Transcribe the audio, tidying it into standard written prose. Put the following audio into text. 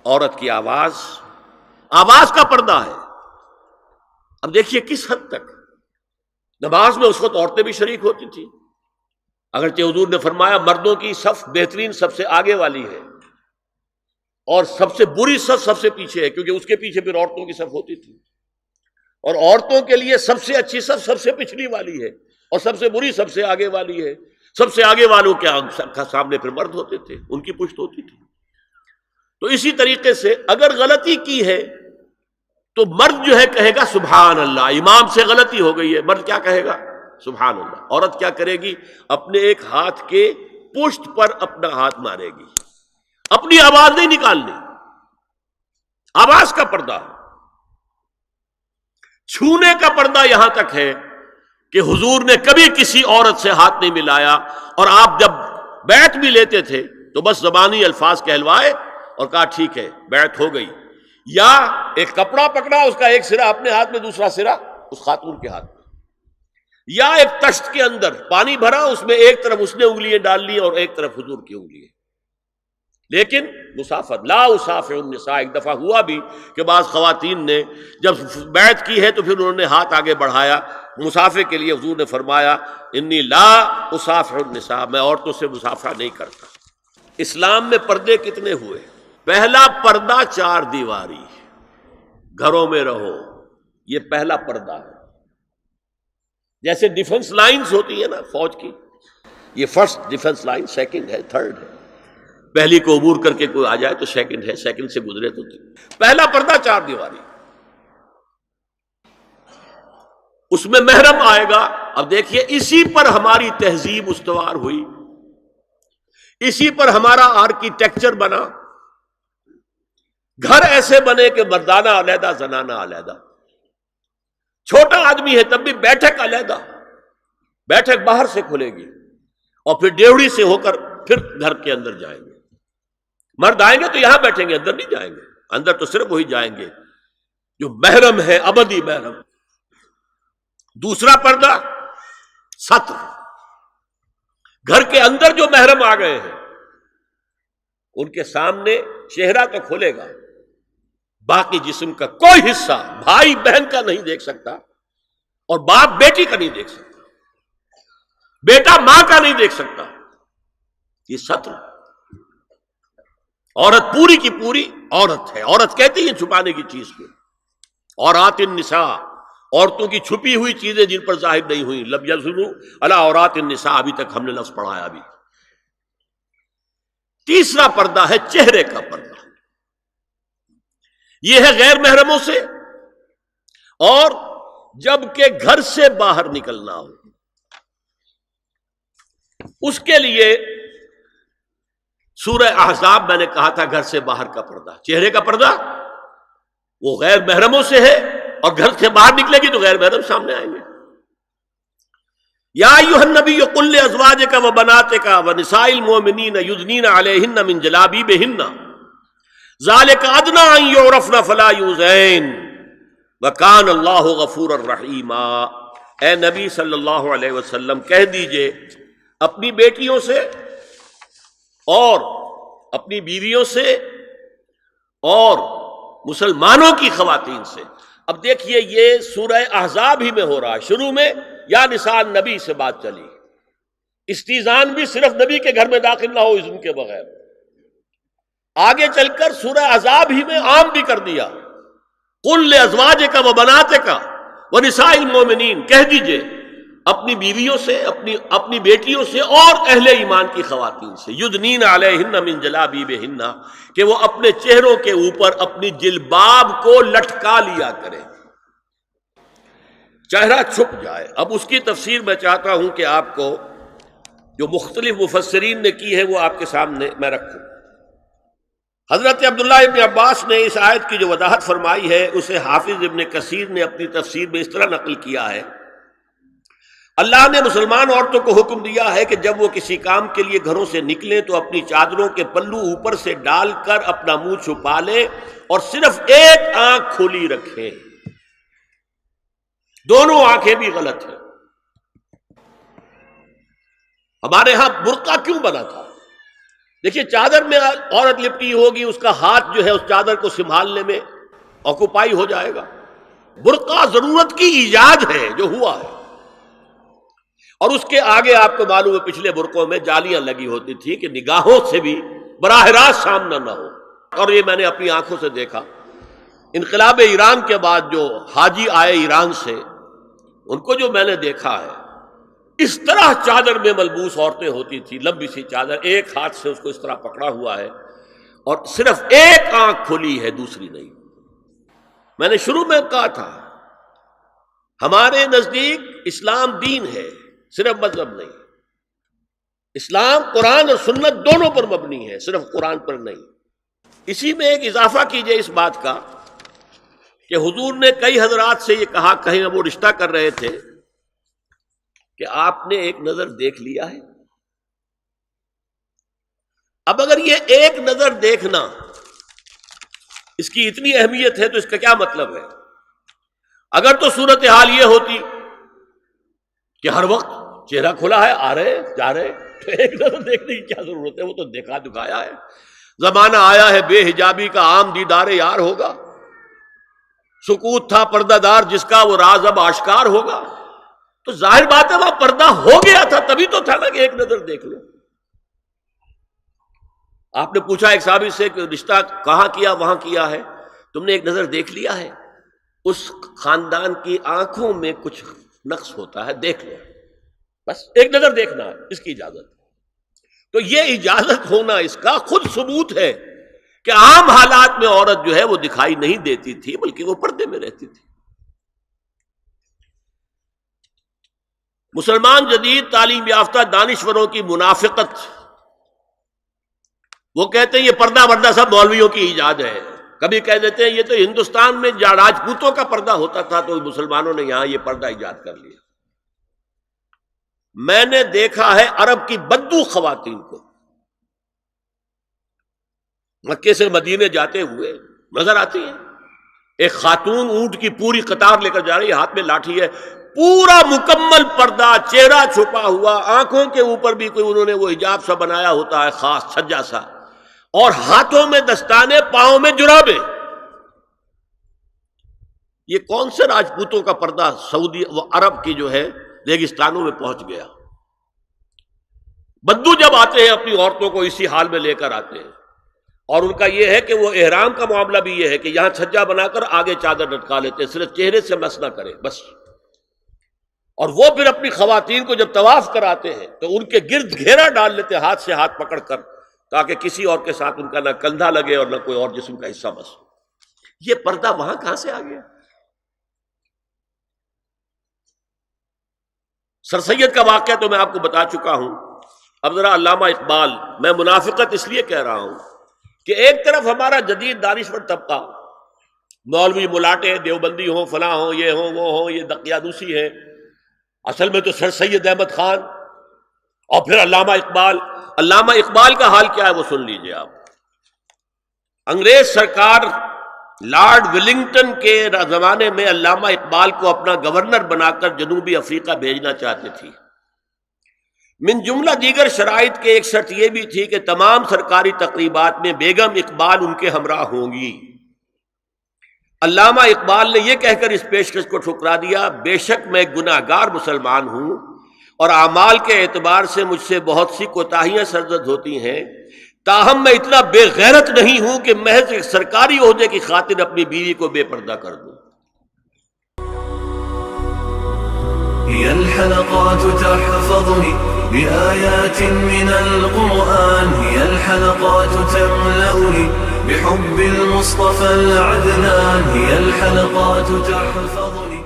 عورت کی آواز کا پردہ ہے۔ اب دیکھیے کس حد تک نماز میں اس وقت عورتیں بھی شریک ہوتی تھیں، اگرچہ حضور نے فرمایا مردوں کی صف بہترین سب سے آگے والی ہے اور سب سے بری صف سب سے پیچھے ہے، کیونکہ اس کے پیچھے پھر عورتوں کی صف ہوتی تھی، اور عورتوں کے لیے سب سے اچھی صف سب سے پچھلی والی ہے اور سب سے بری سب سے آگے والی ہے۔ سب سے آگے والوں کے سامنے پھر مرد ہوتے تھے، ان کی پشت ہوتی تھی۔ تو اسی طریقے سے اگر غلطی کی ہے تو مرد جو ہے کہے گا سبحان اللہ، امام سے غلطی ہو گئی ہے، مرد کیا کہے گا؟ سبحان اللہ۔ عورت کیا کرے گی؟ اپنے ایک ہاتھ کے پشت پر اپنا ہاتھ مارے گی، اپنی آواز نہیں نکالنی، آواز کا پردہ۔ چھونے کا پردہ یہاں تک ہے کہ حضور نے کبھی کسی عورت سے ہاتھ نہیں ملایا، اور آپ جب بیعت بھی لیتے تھے تو بس زبانی الفاظ کہلوائے اور کہا ٹھیک ہے بیعت ہو گئی، یا ایک کپڑا پکڑا، اس کا ایک سرا اپنے ہاتھ میں دوسرا سرا اس خاتون کے ہاتھ میں، یا ایک تشت کے اندر پانی بھرا، اس میں ایک طرف اس نے انگلیاں ڈال لی اور ایک طرف حضور کی انگلیاں، لیکن مسافر لا اسافر النساء۔ ایک دفعہ ہوا بھی کہ بعض خواتین نے جب بیعت کی ہے تو پھر انہوں نے ہاتھ آگے بڑھایا مسافر کے لیے، حضور نے فرمایا انی لا اسافر النساء، میں عورتوں سے مسافرہ نہیں کرتا۔ اسلام میں پردے کتنے ہوئے؟ پہلا پردہ 4 دیواری، گھروں میں رہو، یہ پہلا پردہ ہے۔ جیسے ڈیفنس لائنز ہوتی ہیں نا فوج کی، یہ فرسٹ ڈیفنس لائن، سیکنڈ ہے، تھرڈ ہے، پہلی کو عبور کر کے کوئی آ جائے تو سیکنڈ ہے، سیکنڈ سے گزرے تو پہلا پردہ 4 دیواری، اس میں محرم آئے گا۔ اب دیکھیے اسی پر ہماری تہذیب استوار ہوئی، اسی پر ہمارا آرکیٹیکچر بنا، گھر ایسے بنے کہ مردانہ علیحدہ زنانہ علیحدہ، چھوٹا آدمی ہے تب بھی بیٹھک علیحدہ، بیٹھک باہر سے کھلے گی اور پھر ڈیوڑی سے ہو کر پھر گھر کے اندر جائیں گے، مرد آئیں گے تو یہاں بیٹھیں گے، اندر نہیں جائیں گے، اندر تو صرف وہی جائیں گے جو محرم ہے، ابدی محرم۔ دوسرا پردہ ستر، گھر کے اندر جو محرم آ گئے ہیں ان کے سامنے چہرہ تو کھلے گا، باقی جسم کا کوئی حصہ بھائی بہن کا نہیں دیکھ سکتا، اور باپ بیٹی کا نہیں دیکھ سکتا، بیٹا ماں کا نہیں دیکھ سکتا۔ یہ ستر، عورت پوری کی پوری عورت ہے۔ عورت کہتی ہے چھپانے کی چیز کو، عورات النساء، عورتوں کی چھپی ہوئی چیزیں جن پر ظاہر نہیں ہوئی، لم یظہروا علی عورات النساء، ابھی تک ہم نے لفظ پڑھایا ابھی۔ تیسرا پردہ ہے چہرے کا پردہ، یہ ہے غیر محرموں سے، اور جب کہ گھر سے باہر نکلنا ہو اس کے لیے سورہ احزاب میں نے کہا تھا گھر سے باہر کا پردہ، چہرے کا پردہ وہ غیر محرموں سے ہے، اور گھر سے باہر نکلے گی تو غیر محرم سامنے آئیں گے۔ یا ایھا النبی قل لازواجک وبناتک ونساء المؤمنین یدنین علیہن من جلابیبہن ذالک ادنی ان یعرفن فلا یؤذین وکان اللہ غفورا رحیما۔ اے نبی صلی اللہ علیہ وسلم کہہ دیجئے اپنی بیٹیوں سے اور اپنی بیویوں سے اور مسلمانوں کی خواتین سے۔ اب دیکھیے یہ سورہ احزاب ہی میں ہو رہا ہے، شروع میں یا نساء نبی سے بات چلی، استیزان بھی صرف نبی کے گھر میں داخل نہ ہو اذن کے بغیر، آگے چل کر سورہ احزاب ہی میں عام بھی کر دیا، قل لازواجک وبناتک ونساء المؤمنین، کہہ دیجئے اپنی بیویوں سے، اپنی بیٹیوں سے اور اہل ایمان کی خواتین سے، یدنین علیہن من جلابیبہن، کہ وہ اپنے چہروں کے اوپر اپنی جلباب کو لٹکا لیا کریں، چہرہ چھپ جائے۔ اب اس کی تفسیر میں چاہتا ہوں کہ آپ کو جو مختلف مفسرین نے کی ہے وہ آپ کے سامنے میں رکھوں۔ حضرت عبداللہ ابن عباس نے اس آیت کی جو وضاحت فرمائی ہے اسے حافظ ابن کثیر نے اپنی تفسیر میں اس طرح نقل کیا ہے، اللہ نے مسلمان عورتوں کو حکم دیا ہے کہ جب وہ کسی کام کے لیے گھروں سے نکلیں تو اپنی چادروں کے پلو اوپر سے ڈال کر اپنا منہ چھپا لیں اور صرف ایک آنکھ کھلی رکھیں، دونوں آنکھیں بھی غلط ہیں۔ ہمارے ہاں برقع کیوں بنا تھا؟ دیکھیے چادر میں عورت لپٹی ہوگی، اس کا ہاتھ جو ہے اس چادر کو سنبھالنے میں آکوپائی ہو جائے گا. برقع ضرورت کی ایجاد ہے جو ہوا ہے، اور اس کے آگے آپ کو معلوم ہے پچھلے برقعوں میں جالیاں لگی ہوتی تھی کہ نگاہوں سے بھی براہ راست سامنا نہ ہو. اور یہ میں نے اپنی آنکھوں سے دیکھا. انقلاب ایران کے بعد جو حاجی آئے ایران سے، ان کو جو میں نے دیکھا ہے، اس طرح چادر میں ملبوس عورتیں ہوتی تھی، لمبی سی چادر، ایک ہاتھ سے اس کو اس طرح پکڑا ہوا ہے اور صرف ایک آنکھ کھلی ہے، دوسری نہیں. میں نے شروع میں کہا تھا ہمارے نزدیک اسلام دین ہے، صرف مذہب نہیں. اسلام قرآن اور سنت دونوں پر مبنی ہے، صرف قرآن پر نہیں. اسی میں ایک اضافہ کیجئے اس بات کا کہ حضور نے کئی حضرات سے یہ کہا، کہیں وہ رشتہ کر رہے تھے، کہ آپ نے ایک نظر دیکھ لیا ہے. اب اگر یہ ایک نظر دیکھنا اس کی اتنی اہمیت ہے تو اس کا کیا مطلب ہے؟ اگر تو صورتحال یہ ہوتی کہ ہر وقت چہرہ کھلا ہے، آ رہے جا رہے، تو ایک نظر دیکھنے کی کیا ضرورت ہے؟ وہ تو دیکھا دکھایا ہے. زمانہ آیا ہے بے حجابی کا، عام دیدار یار ہوگا. سکوت تھا پردہ دار جس کا، وہ راز اب آشکار ہوگا. تو ظاہر بات ہے وہاں پردہ ہو گیا تھا، تبھی تو تھا نا کہ ایک نظر دیکھ لو. آپ نے پوچھا ایک صحابی سے کہ رشتہ کہاں کیا؟ وہاں کیا ہے. تم نے ایک نظر دیکھ لیا ہے؟ اس خاندان کی آنکھوں میں کچھ نقص ہوتا ہے، دیکھ لو. بس ایک نظر دیکھنا ہے، اس کی اجازت. تو یہ اجازت ہونا اس کا خود ثبوت ہے کہ عام حالات میں عورت جو ہے وہ دکھائی نہیں دیتی تھی، بلکہ وہ پردے میں رہتی تھی. مسلمان جدید تعلیم یافتہ دانشوروں کی منافقت، وہ کہتے ہیں یہ پردہ وردہ سب مولویوں کی ایجاد ہے. کبھی کہہ دیتے ہیں یہ تو ہندوستان میں راجپوتوں کا پردہ ہوتا تھا تو مسلمانوں نے یہاں یہ پردہ ایجاد کر لیا. میں نے دیکھا ہے عرب کی بدو خواتین کو مکے سے مدینے جاتے ہوئے نظر آتی ہیں. ایک خاتون اونٹ کی پوری قطار لے کر جا رہی ہے، ہاتھ میں لاٹھی ہے، پورا مکمل پردہ، چہرہ چھپا ہوا، آنکھوں کے اوپر بھی کوئی انہوں نے وہ حجاب سا بنایا ہوتا ہے خاص چھجا سا، اور ہاتھوں میں دستانے، پاؤں میں جرابیں. یہ کون سے راجپوتوں کا پردہ سعودی و عرب کی جو ہے ریگستانوں میں پہنچ گیا. بدو جب آتے ہیں اپنی عورتوں کو اسی حال میں لے کر آتے ہیں، اور ان کا یہ ہے کہ وہ احرام کا معاملہ بھی یہ ہے کہ یہاں چھجا بنا کر آگے چادر لٹکا لیتے ہیں، صرف چہرے سے مس نہ کرے بس. اور وہ پھر اپنی خواتین کو جب طواف کراتے ہیں تو ان کے گرد گھیرا ڈال لیتے ہیں ہاتھ سے ہاتھ پکڑ کر، تاکہ کسی اور کے ساتھ ان کا نہ کندھا لگے اور نہ کوئی اور جسم کا حصہ بس. یہ پردہ وہاں کہاں سے آ گیا؟ سر سید کا واقعہ تو میں آپ کو بتا چکا ہوں. اب ذرا علامہ اقبال، میں منافقت اس لیے کہہ رہا ہوں کہ ایک طرف ہمارا جدید دانشور طبقہ، مولوی ملاٹے دیوبندی ہوں، فلاں ہوں، یہ ہوں وہ ہوں، یہ دقیانوسی ہے، اصل میں تو سر سید احمد خان اور پھر علامہ اقبال. علامہ اقبال کا حال کیا ہے وہ سن لیجئے آپ. انگریز سرکار لارڈ ولنگٹن کے زمانے میں علامہ اقبال کو اپنا گورنر بنا کر جنوبی افریقہ بھیجنا چاہتے تھی. من جملہ دیگر شرائط کے ایک شرط یہ بھی تھی کہ تمام سرکاری تقریبات میں بیگم اقبال ان کے ہمراہ ہوں گی. علامہ اقبال نے یہ کہہ کر اس پیشکش کو ٹھکرا دیا، بے شک میں گناہ گار مسلمان ہوں اور اعمال کے اعتبار سے مجھ سے بہت سی کوتاہیاں سرزد ہوتی ہیں، تاہم میں اتنا بے غیرت نہیں ہوں کہ محض ایک سرکاری عہدے کی خاطر اپنی بیوی کو بے پردہ کر دوں. هي الحلقات تحفظني بآيات من القرآن، هي الحلقات تملأني بحب المصطفى العدنان، هي الحلقات تحفظني